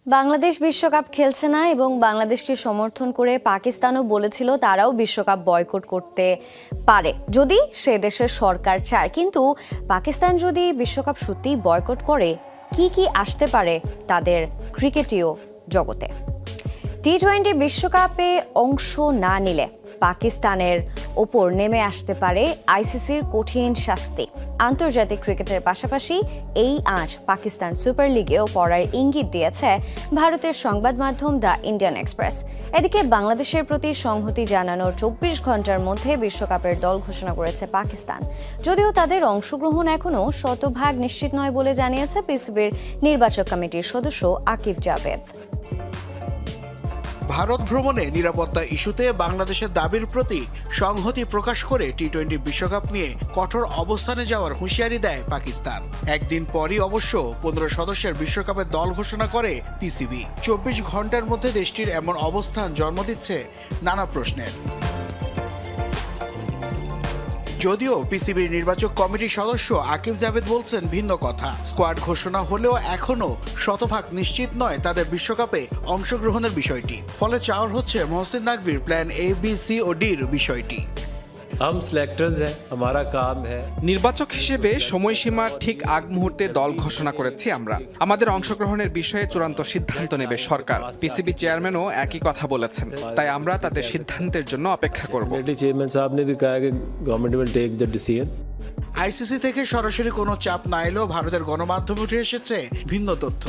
বাংলাদেশ বিশ্বকাপ খেলছে না এবং বাংলাদেশকে সমর্থন করে পাকিস্তানও বলেছিল তারাও বিশ্বকাপ বয়কট করতে পারে যদি সে দেশের সরকার চায়। কিন্তু পাকিস্তান যদি বিশ্বকাপ সত্যিই বয়কট করে কি কি আসতে পারে তাদের ক্রিকেটীয় জগতে? টি-20 বিশ্বকাপে অংশ না নিলে পাকিস্তানের ওপর নেমে আসতে পারে আইসিসির কঠিন শাস্তি। আন্তর্জাতিক ক্রিকেটের পাশাপাশি এই আজ পাকিস্তান সুপার লিগেও পড়ার ইঙ্গিত দিয়েছে ভারতের সংবাদ মাধ্যম দ্য ইন্ডিয়ান এক্সপ্রেস। এদিকে বাংলাদেশের প্রতি সংহতি জানানোর 24 ঘন্টার মধ্যে বিশ্বকাপের দল ঘোষণা করেছে পাকিস্তান, যদিও তাদের অংশগ্রহণ এখনও শতভাগ নিশ্চিত নয় বলে জানিয়েছে পিসিবির নির্বাচক কমিটির সদস্য আকিব জাভেদ। ভারত ভ্রমণে নিরাপত্তা ইস্যুতে বাংলাদেশের দাবির প্রতি সংহতি প্রকাশ করে টি-20 বিশ্বকাপ নিয়ে কঠোর অবস্থানে যাওয়ার হুঁশিয়ারি দেয় পাকিস্তান। একদিন পরই অবশ্য 15 সদস্যের বিশ্বকাপের দল ঘোষণা করে পিসিবি। 24 ঘন্টার মধ্যে দেশটির এমন অবস্থান জন্ম দিচ্ছে নানা প্রশ্নের। যদিও পিসিবির নির্বাচক কমিটির সদস্য আকিব জাভেদ বলছেন ভিন্ন কথা। স্কোয়াড ঘোষণা হলেও এখনও শতভাগ নিশ্চিত নয় তাদের বিশ্বকাপে অংশগ্রহণের বিষয়টি। ফলে চাওয়ার হচ্ছে মহসিন নাকভির প্ল্যান এ, বি, সি ও ডির বিষয়টি। নির্বাচক হিসেবে সময়সীমা ঠিক আগ মুহূর্তে দল ঘোষণা করেছি আমরা। আমাদের অংশগ্রহণের বিষয়ে চূড়ান্ত সিদ্ধান্ত নেবে সরকার। পিসিবি চেয়ারম্যানও একই কথা বলেছেন, তাই আমরা তাদের সিদ্ধান্তের জন্য অপেক্ষা করব। আইসিসি থেকে সরাসরি কোনো চাপ না এলেও ভারতের গণমাধ্যমে উঠে এসেছে ভিন্ন তথ্য।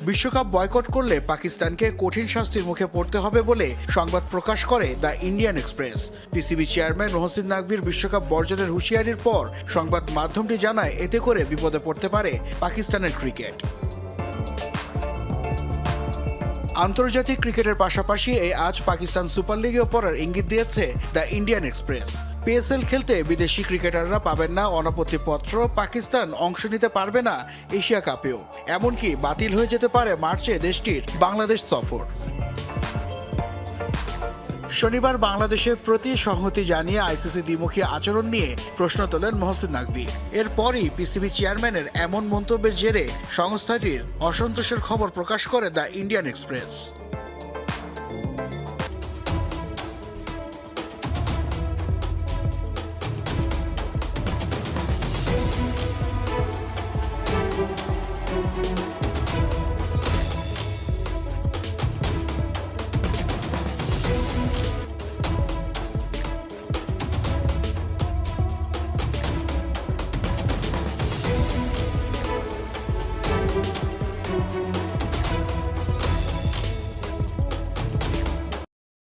বিশ্বকাপ বয়কট করলে পাকিস্তানকে কঠিন শাস্তির মুখে পড়তে হবে বলে সংবাদ প্রকাশ করে the Indian Express. PCB chairman Mohsin নাকভির বিশ্বকাপ বর্জনের হুঁশিয়ারির পর সংবাদ মাধ্যমটি জানায় এতে করে বিপদে পড়তে পারে পাকিস্তানের ক্রিকেট। আন্তর্জাতিক ক্রিকেটের পাশাপাশি এই আজ পাকিস্তান সুপার লিগেও পড়ার ইঙ্গিত দিয়েছে দ্য ইন্ডিয়ান এক্সপ্রেস। পিএসএল খেলতে বিদেশি ক্রিকেটাররা পাবেন না অনাপত্তিপত্র, পাকিস্তান অংশ নিতে পারবে না এশিয়া কাপেও, এমনকি বাতিল হয়ে যেতে পারে মার্চে দেশটির বাংলাদেশ সফর। শনিবার বাংলাদেশের প্রতি সংহতি জানিয়ে আইসিসি দ্বিমুখী আচরণ নিয়ে প্রশ্ন তোলেন মহসিন নাকভি। এরপরই পিসিবি চেয়ারম্যানের এমন মন্তব্যের জেরে সংস্থাটির অসন্তোষের খবর প্রকাশ করে দ্য ইন্ডিয়ান এক্সপ্রেস।